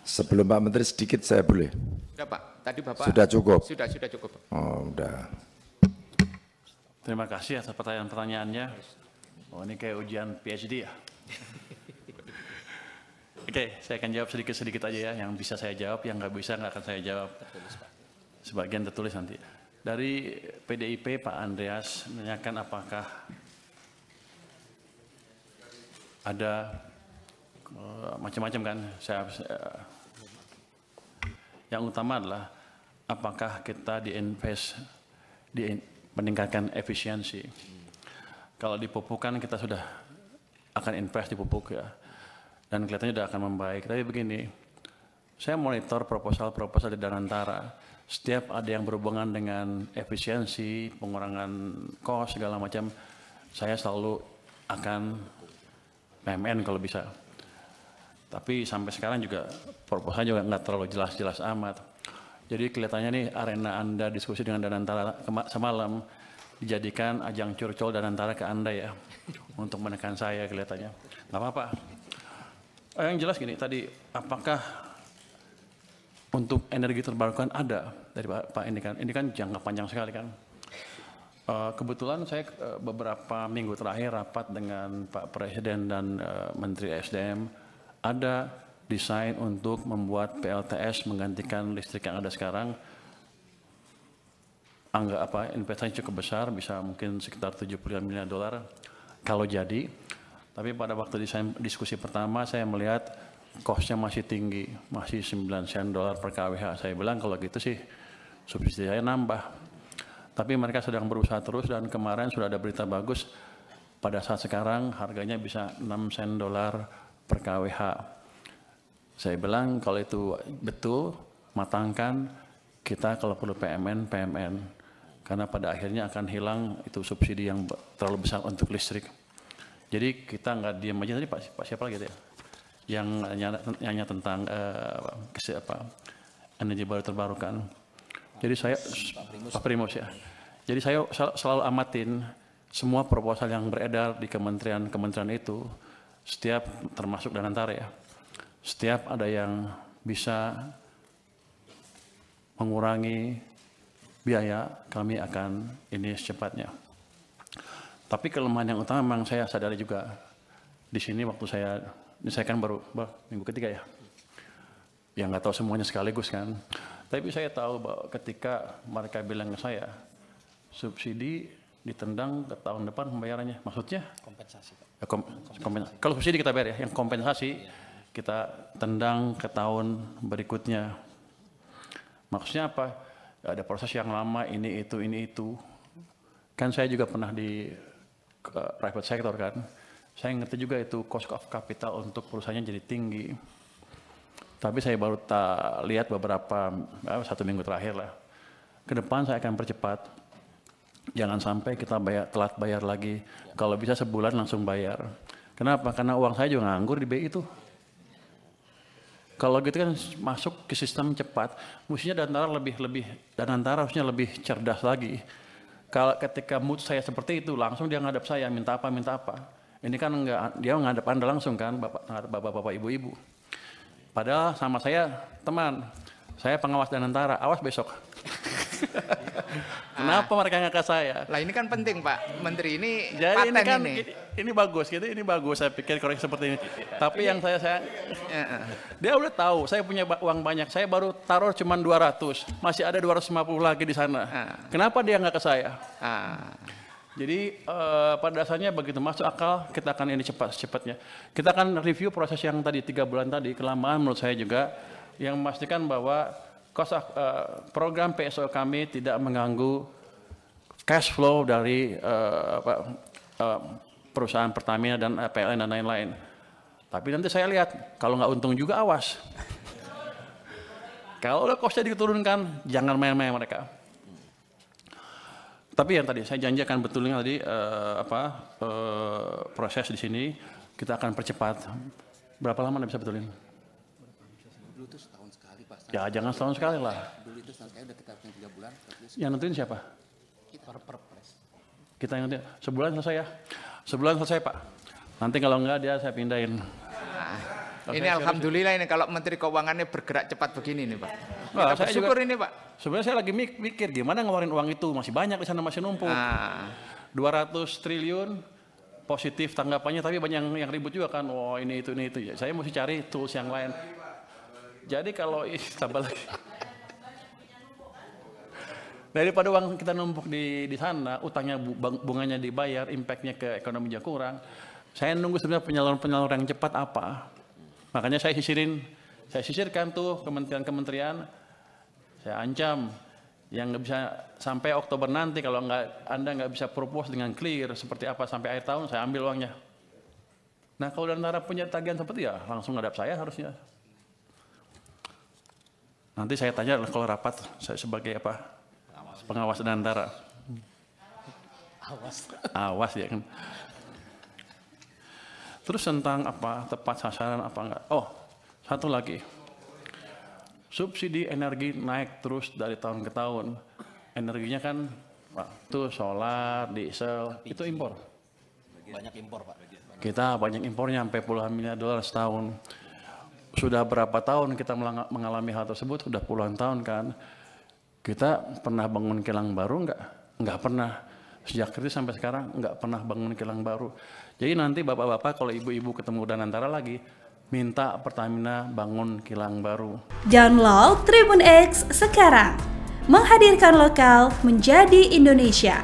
Sebelum Pak Menteri sedikit saya boleh? Sudah Pak, tadi Bapak. Sudah cukup? Sudah cukup. Oh, udah. Terima kasih atas pertanyaan-pertanyaannya. Oh, ini kayak ujian PhD ya. Oke, saya akan jawab sedikit-sedikit aja ya. Yang bisa saya jawab, yang nggak bisa nggak akan saya jawab. Sebagian tertulis nanti. Dari PDIP, Pak Andreas menanyakan apakah ada macam-macam kan. Yang utama adalah apakah kita diinvest di meningkatkan efisiensi. Kalau di pupuk kan kita sudah akan invest di pupuk ya. Dan kelihatannya sudah akan membaik. Tapi begini, saya monitor proposal-proposal di Danantara. Setiap ada yang berhubungan dengan efisiensi, pengurangan cost, segala macam, saya selalu akan PMN kalau bisa. Tapi sampai sekarang juga proposalnya juga nggak terlalu jelas-jelas amat. Jadi kelihatannya nih arena Anda diskusi dengan Danantara semalam dijadikan ajang curcol Danantara ke Anda ya. Untuk menekan saya kelihatannya. Nggak apa-apa. Yang jelas gini tadi, apakah untuk energi terbarukan ada dari Pak ini kan jangka panjang sekali kan. Kebetulan saya beberapa minggu terakhir rapat dengan Pak Presiden dan Menteri SDM, ada desain untuk membuat PLTS menggantikan listrik yang ada sekarang. Investasi cukup besar, bisa mungkin sekitar 75 miliar dolar kalau jadi. Tapi pada waktu diskusi pertama saya melihat cost-nya masih tinggi, masih 9 sen dolar per kWh. Saya bilang kalau gitu sih subsidi saya nambah. Tapi mereka sedang berusaha terus dan kemarin sudah ada berita bagus. Pada saat sekarang harganya bisa 6 sen dolar per kWh. Saya bilang kalau itu betul, matangkan kita kalau perlu PMN. Karena pada akhirnya akan hilang itu subsidi yang terlalu besar untuk listrik. Jadi kita nggak diam aja. Tadi Pak siapa lagi ya? Yang nanya tentang energi baru terbarukan. Jadi saya Pak Primus ya. Jadi saya selalu amatin semua proposal yang beredar di kementerian itu, setiap termasuk Danantara ya. Setiap ada yang bisa mengurangi biaya, kami akan ini secepatnya. Tapi kelemahan yang utama memang saya sadari juga di sini waktu saya kan baru minggu ketiga ya. Yang nggak tahu semuanya sekaligus kan. Tapi saya tahu bahwa ketika mereka bilang ke saya, subsidi ditendang ke tahun depan pembayarannya. Maksudnya? Kompensasi Pak. Kalau subsidi kita bayar ya, yang kompensasi kita tendang ke tahun berikutnya. Maksudnya apa? Ada proses yang lama, ini itu. Kan saya juga pernah di private sector kan. Saya ngerti juga itu cost of capital untuk perusahaannya jadi tinggi. Tapi saya baru lihat beberapa, 1 minggu terakhir lah. Ke depan saya akan percepat. Jangan sampai kita telat bayar lagi. Kalau bisa sebulan langsung bayar. Kenapa? Karena uang saya juga nganggur di BI itu. Kalau gitu kan masuk ke sistem cepat, mestinya Danantara harusnya lebih cerdas lagi. Kalau ketika mood saya seperti itu, langsung dia ngadap saya, minta apa. Ini kan enggak, dia ngadap Anda langsung kan, bapak-bapak, ibu-ibu. Padahal sama saya, teman, saya pengawas Danantara, awas besok. Kenapa mereka nggak ke saya? Lah ini kan penting Pak Menteri, ini jadi paten ini kan, ini. Ini bagus, gitu. Ini bagus. Saya pikir korek seperti ini. Tapi yang dia udah tahu. Saya punya uang banyak. Saya baru taruh cuma 200. Masih ada 250 lagi di sana. Kenapa dia nggak ke saya? Jadi pada dasarnya begitu masuk akal, kita akan ini cepatnya. Kita akan review proses yang tadi 3 bulan tadi. Kelamaan menurut saya juga, yang memastikan bahwa program PSO kami tidak mengganggu cash flow dari perusahaan Pertamina dan PLN dan lain-lain. Tapi nanti saya lihat, kalau nggak untung juga awas. Kalau udah costnya diturunkan, jangan main-main mereka. Tapi yang tadi saya janji akan betulin tadi proses di sini kita akan percepat. Berapa lama Anda bisa betulin? Dulu itu setahun sekali Pak. Ya jangan setahun sekali lah. Dulu itu setahun sekali udah kita 3 bulan. Yang nentuin siapa? Kita perpres. Kita yang nentuin. Sebulan selesai ya? Sebulan selesai Pak. Nanti kalau enggak saya pindahin. Ini alhamdulillah ini kalau Menteri Keuangannya bergerak cepat begini nih Pak. Nah, Kita bersyukur ini Pak. Sebenarnya saya lagi mikir gimana ngeluarin uang itu, masih banyak di sana, masih numpuk. 200 triliun positif tanggapannya, tapi banyak yang ribut juga kan. Oh ini itu ya. Saya mesti cari tools yang lain. Jadi kalau tambah lagi. Daripada uang kita numpuk di sana, utangnya bunganya dibayar, impactnya ke ekonominya kurang. Saya nunggu sebenarnya penyaluran yang cepat apa. Makanya saya sisirkan tuh kementerian-kementerian. Saya ancam yang nggak bisa sampai Oktober nanti kalau Anda nggak bisa propose dengan clear seperti apa sampai akhir tahun, saya ambil uangnya. Nah kalau Danantara punya tagihan seperti ya langsung ngadap saya harusnya. Nanti saya tanya kalau rapat saya sebagai apa pengawas Danantara. Awas ya kan. Terus tentang apa tepat sasaran apa enggak? Oh satu lagi. Subsidi energi naik terus dari tahun ke tahun. Energinya kan tuh solar, diesel, itu impor. Banyak impor Pak. Kita banyak impornya sampai puluhan miliar dolar setahun. Sudah berapa tahun kita mengalami hal tersebut? Sudah puluhan tahun kan. Kita pernah bangun kilang baru enggak? Enggak pernah. Sejak kritis sampai sekarang enggak pernah bangun kilang baru. Jadi nanti bapak-bapak kalau ibu-ibu ketemu Danantara lagi, minta Pertamina bangun kilang baru. Download Tribun X sekarang. Menghadirkan lokal menjadi Indonesia.